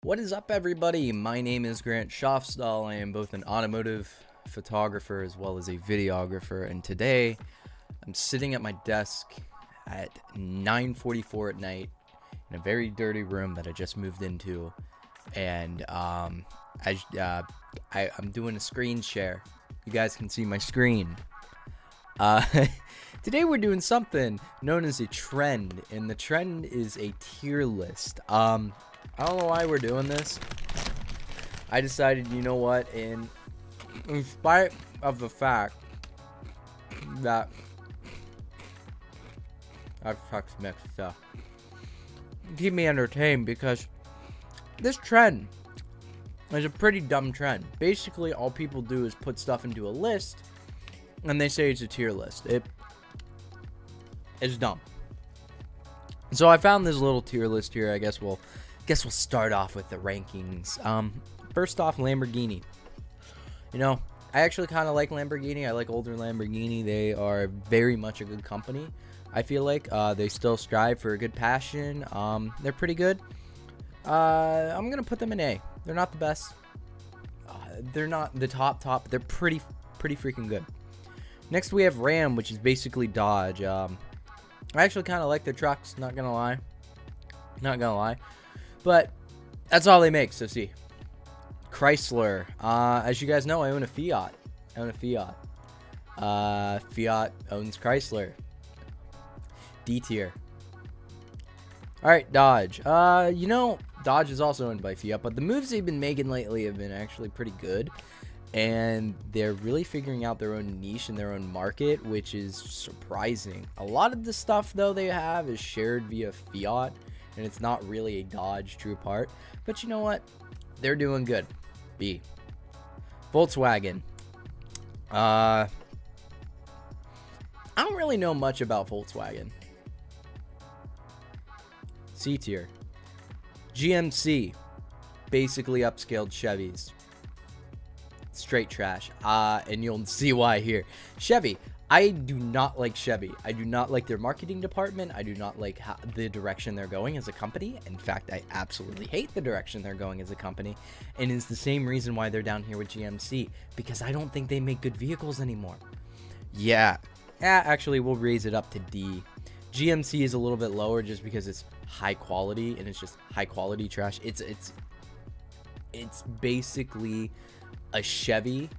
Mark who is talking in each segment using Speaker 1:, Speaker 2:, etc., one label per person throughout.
Speaker 1: What is up, everybody? My name is Grant Schofstall. I am both an automotive photographer as well as a videographer, and today I'm sitting at my desk at 9:44 at night in a very dirty room that I just moved into, and I'm doing a screen share. You guys can see my screen. Uh, Today we're doing something known as a trend, and the trend is a tier list. I don't know why we're doing this. I decided, you know what, in spite of the fact that I've talked mixed stuff, keep me entertained, because this trend is a pretty dumb trend. Basically, all people do is put stuff into a list, and they say it's a tier list. It's dumb. So I found this little tier list here. I guess we'll start off with the rankings. First off, Lamborghini. You know, I actually kind of like Lamborghini. I like older Lamborghini. They are very much a good company. I feel like they still strive for a good passion. They're pretty good. I'm gonna put them in A. They're not the best. They're not the top. They're pretty freaking good. Next we have Ram, which is basically Dodge. I actually kind of like their trucks. Not gonna lie. But that's all they make, so see. Chrysler. As you guys know, I own a Fiat. Fiat owns Chrysler. D tier. Alright, Dodge. Dodge is also owned by Fiat, but the moves they've been making lately have been actually pretty good. And they're really figuring out their own niche and their own market, which is surprising. A lot of the stuff, though, they have is shared via Fiat, and it's not really a Dodge true part. But you know what? They're doing good. B. Volkswagen. I don't really know much about Volkswagen. C tier. GMC. Basically upscaled Chevys. Straight trash. And you'll see why here. Chevy. I do not like Chevy. I do not like their marketing department. I do not like the direction they're going as a company. In fact, I absolutely hate the direction they're going as a company. And it's the same reason why they're down here with GMC. Because I don't think they make good vehicles anymore. Yeah. Actually, we'll raise it up to D. GMC is a little bit lower just because it's high quality. And it's just high quality trash. It's basically a Chevy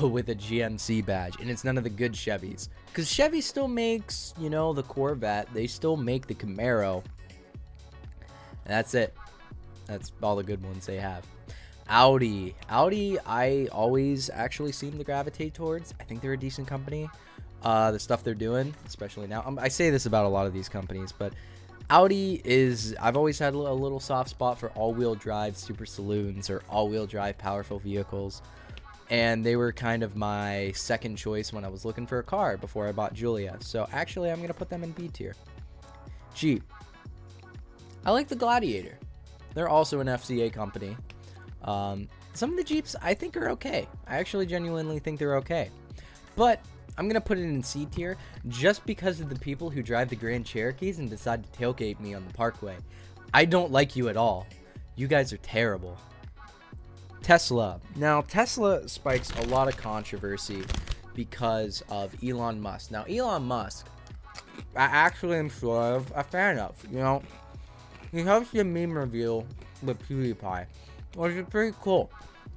Speaker 1: but with a GMC badge, and it's none of the good Chevys, because Chevy still makes, the Corvette. They still make the Camaro, and that's it. That's all the good ones they have. Audi, I always actually seem to gravitate towards. I think they're a decent company. The stuff they're doing, especially now, I say this about a lot of these companies, but Audi is, I've always had a little soft spot for all-wheel drive super saloons or all-wheel drive powerful vehicles. And they were kind of my second choice when I was looking for a car before I bought Julia. So actually, I'm going to put them in B tier. Jeep. I like the Gladiator. They're also an FCA company. Some of the Jeeps I think are okay. I actually genuinely think they're okay. But I'm going to put it in C tier just because of the people who drive the Grand Cherokees and decide to tailgate me on the parkway. I don't like you at all. You guys are terrible. Tesla. Now, Tesla spikes a lot of controversy because of Elon Musk. Now, Elon Musk, I actually am sort of a fan of. He hosts a meme review with PewDiePie, which is pretty cool.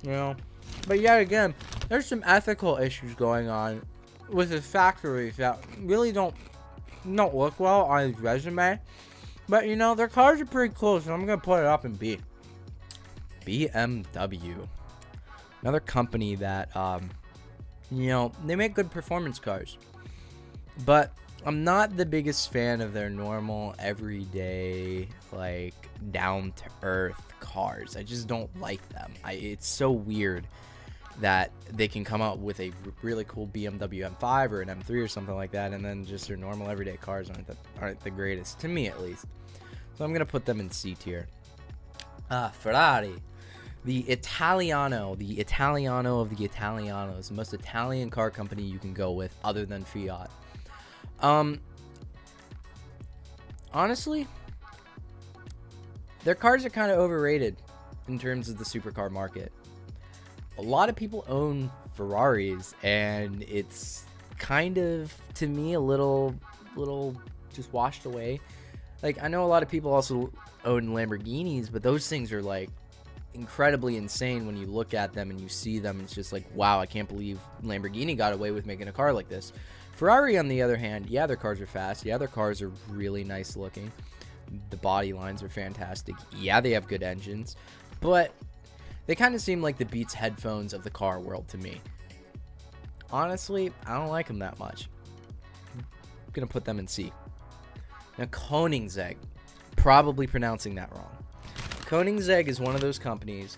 Speaker 1: But yet again, there's some ethical issues going on with his factories that really don't look well on his resume. But their cars are pretty cool, so I'm gonna put it up in B. BMW, another company that they make good performance cars, but I'm not the biggest fan of their normal everyday, like, down to earth cars. I just don't like them. It's so weird that they can come out with a really cool BMW M5 or an M3 or something like that, and then just their normal everyday cars aren't the greatest, to me at least. So I'm gonna put them in C tier. Ferrari. The Italiano of the Italianos, the most Italian car company you can go with other than Fiat. Honestly, their cars are kind of overrated. in terms of the supercar market. A lot of people own Ferraris, and it's kind of, to me, a little just washed away. Like, I know a lot of people also own Lamborghinis, but those things are like incredibly insane when you look at them and you see them. It's just like, wow, I can't believe Lamborghini got away with making a car like this. Ferrari, on the other hand, yeah, their cars are fast. Yeah, their cars are really nice looking. The body lines are fantastic. Yeah, they have good engines, but they kind of seem like the Beats headphones of the car world to me. Honestly, I don't like them that much. I'm gonna put them in C. Now, Koenigsegg, probably pronouncing that wrong. Koenigsegg is one of those companies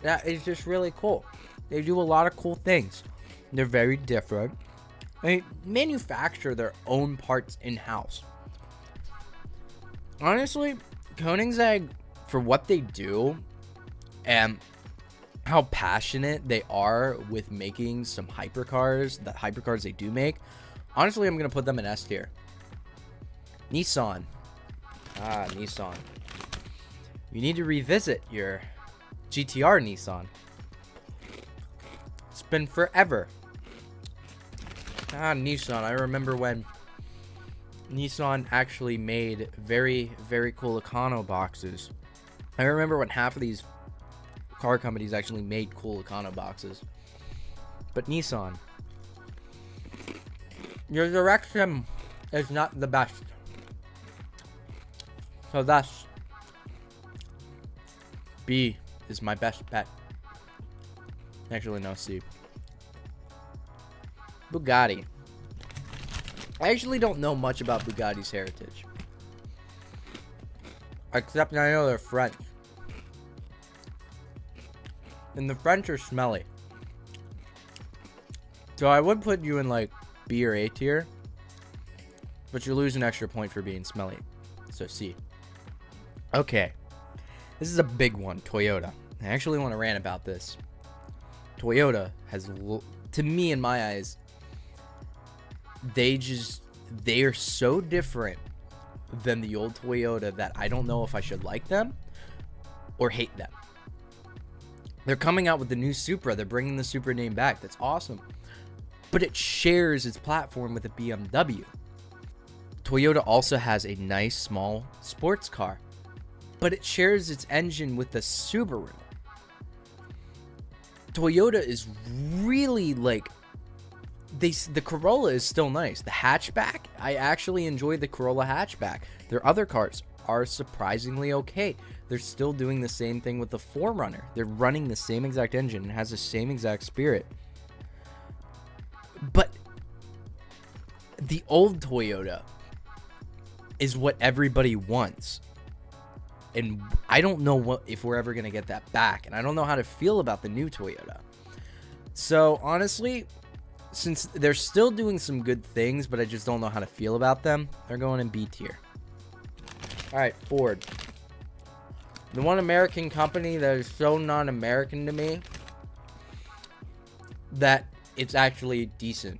Speaker 1: that is just really cool. They do a lot of cool things. They're very different. They manufacture their own parts in-house. Honestly, Koenigsegg, for what they do and how passionate they are with making some hypercars, the hypercars they do make, honestly, I'm going to put them in S tier. Nissan. Nissan. You need to revisit your GTR Nissan. It's been forever. Nissan. I remember when Nissan actually made very, very cool Econo boxes. I remember when half of these car companies actually made cool Econo boxes. But Nissan, your direction is not the best. So thus, B is my best bet. Actually, no, C. Bugatti. I actually don't know much about Bugatti's heritage. Except I know they're French. And the French are smelly. So I would put you in like B or A tier. But you lose an extra point for being smelly. So C. Okay. This is a big one. Toyota. I actually want to rant about this. Toyota has, to me, in my eyes, they are so different than the old Toyota that I don't know if I should like them or hate them. They're coming out with the new Supra. They're bringing the Supra name back. That's awesome. But it shares its platform with a BMW. Toyota also has a nice small sports car, but it shares its engine with the Subaru. Toyota is really like, the Corolla is still nice. The hatchback, I actually enjoyed the Corolla hatchback. Their other cars are surprisingly okay. They're still doing the same thing with the 4Runner. They're running the same exact engine and has the same exact spirit. But the old Toyota is what everybody wants. And I don't know if we're ever going to get that back. And I don't know how to feel about the new Toyota. So, honestly, since they're still doing some good things, but I just don't know how to feel about them, they're going in B tier. Alright, Ford. The one American company that is so non-American to me that it's actually decent.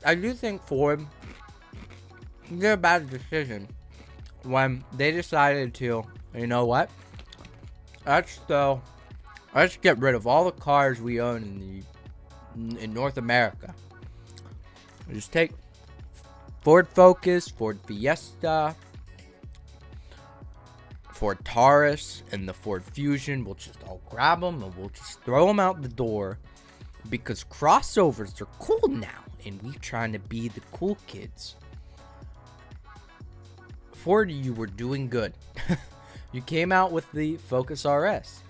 Speaker 1: I do think Ford did a bad decision when they decided to, you know what? Let's get rid of all the cars we own in North America. Just take Ford Focus, Ford Fiesta, Ford Taurus, and the Ford Fusion. We'll just all grab them and we'll just throw them out the door because crossovers are cool now and we're trying to be the cool kids. Ford, you were doing good. You came out with the Focus RS.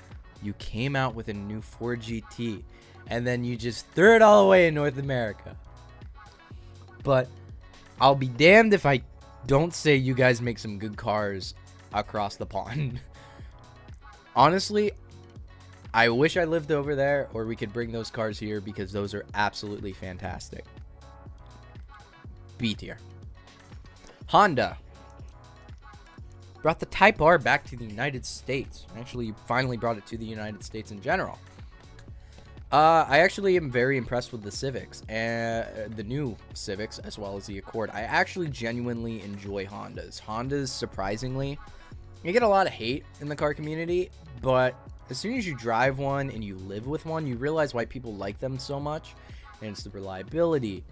Speaker 1: You came out with a new Ford GT. And then you just threw it all away in North America. But I'll be damned if I don't say you guys make some good cars across the pond. Honestly, I wish I lived over there or we could bring those cars here because those are absolutely fantastic. B tier. Honda brought the Type R back to the United States. Actually, finally brought it to the United States in general. I actually am very impressed with the Civics and the new Civics as well as the Accord. I actually genuinely enjoy Hondas. Hondas, surprisingly, You get a lot of hate in the car community, but as soon as you drive one and you live with one, you realize why people like them so much. And it's the reliability.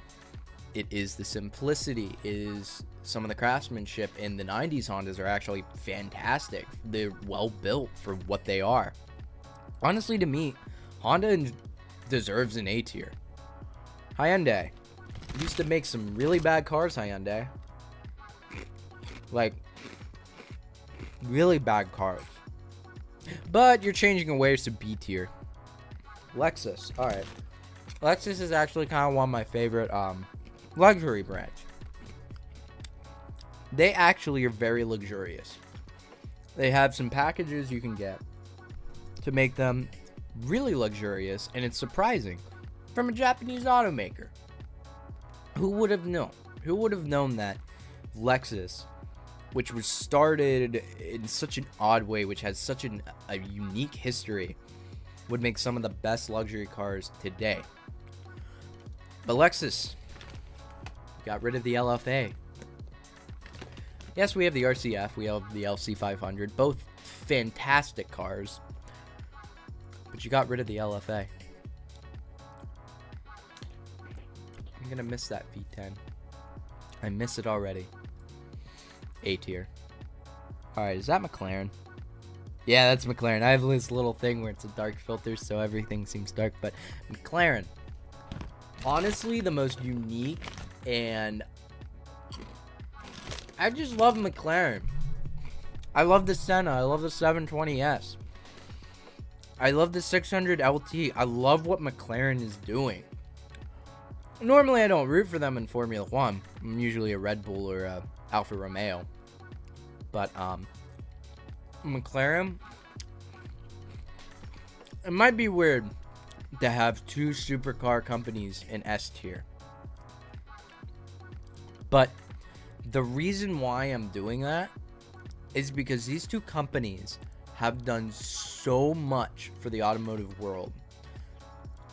Speaker 1: It is the simplicity. It is some of the craftsmanship. And the 90s Hondas are actually fantastic. They're well built for what they are. Honestly, to me, Honda deserves an A tier. Hyundai used to make some really bad cars, Hyundai. Like, really bad cars. But you're changing away to B tier. Lexus. Alright. Lexus is actually kind of one of my favorite luxury brands. They actually are very luxurious. They have some packages you can get to make them really luxurious, and it's surprising from a Japanese automaker. Who would have known? Who would have known that Lexus, which was started in such an odd way, which has such a unique history, would make some of the best luxury cars today? But Lexus got rid of the LFA. Yes, we have the RCF, we have the LC500, both fantastic cars, but you got rid of the LFA. I'm gonna miss that V10. I miss it already. A tier. Alright, is that McLaren? Yeah, that's McLaren. I have this little thing where it's a dark filter, so everything seems dark, but McLaren. Honestly, the most unique, and I just love McLaren. I love the Senna. I love the 720S. I love the 600 LT. I love what McLaren is doing. Normally, I don't root for them in Formula 1. I'm usually a Red Bull or a Alfa Romeo. But, McLaren, it might be weird to have two supercar companies in S tier. But the reason why I'm doing that is because these two companies have done so much for the automotive world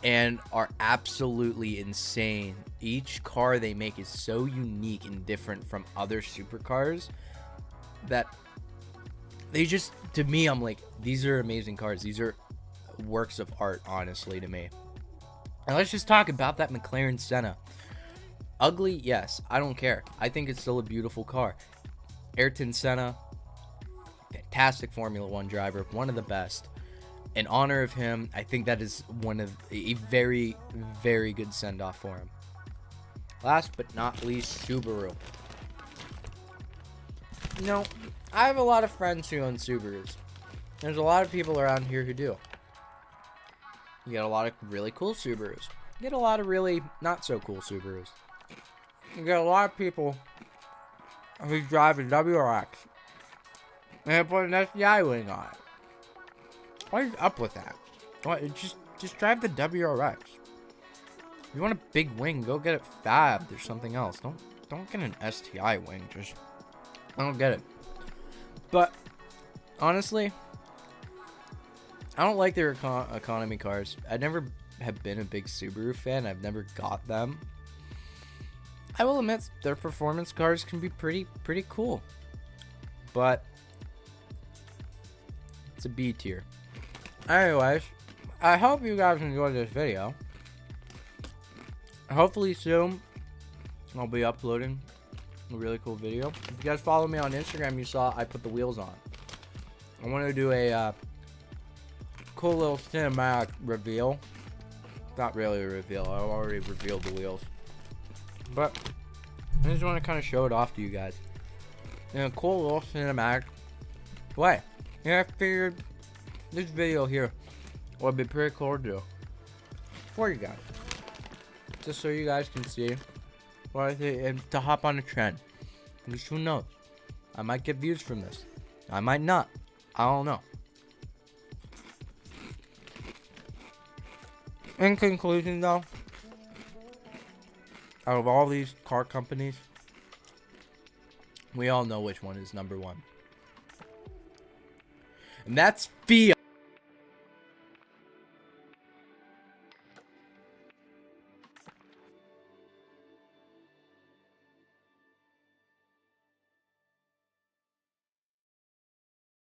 Speaker 1: and are absolutely insane. Each car they make is so unique and different from other supercars that they just, to me, I'm like, these are amazing cars. These are works of art, honestly, to me. And let's just talk about that McLaren Senna. Ugly, yes, I don't care. I think it's still a beautiful car. Ayrton Senna, fantastic Formula 1 driver, one of the best. In honor of him, I think that is one of a very, very good send-off for him. Last but not least, Subaru. You know, I have a lot of friends who own Subarus. There's a lot of people around here who do. You get a lot of really cool Subarus. You get a lot of really not so cool Subarus. You get a lot of people who drive a WRX and they put an SDI wing on it. What is up with that? What, just drive the WRX. If you want a big wing, go get it fabbed or something else. Don't get an STI wing. Just, I don't get it. But honestly, I don't like their economy cars. I never have been a big Subaru fan. I've never got them. I will admit their performance cars can be pretty cool, but it's a B tier. Anyways, I hope you guys enjoyed this video. Hopefully soon I'll be uploading a really cool video. If you guys follow me on Instagram, you saw I put the wheels on. I want to do a cool little cinematic reveal. Not really a reveal. I already revealed the wheels. But I just want to kind of show it off to you guys in a cool little cinematic way. Yeah, I figured this video here would be pretty cool to do for you guys. Just so you guys can see what I think, and to hop on a trend. Because who knows? I might get views from this. I might not. I don't know. In conclusion, though, out of all these car companies, we all know which one is number one. And that's Fiat.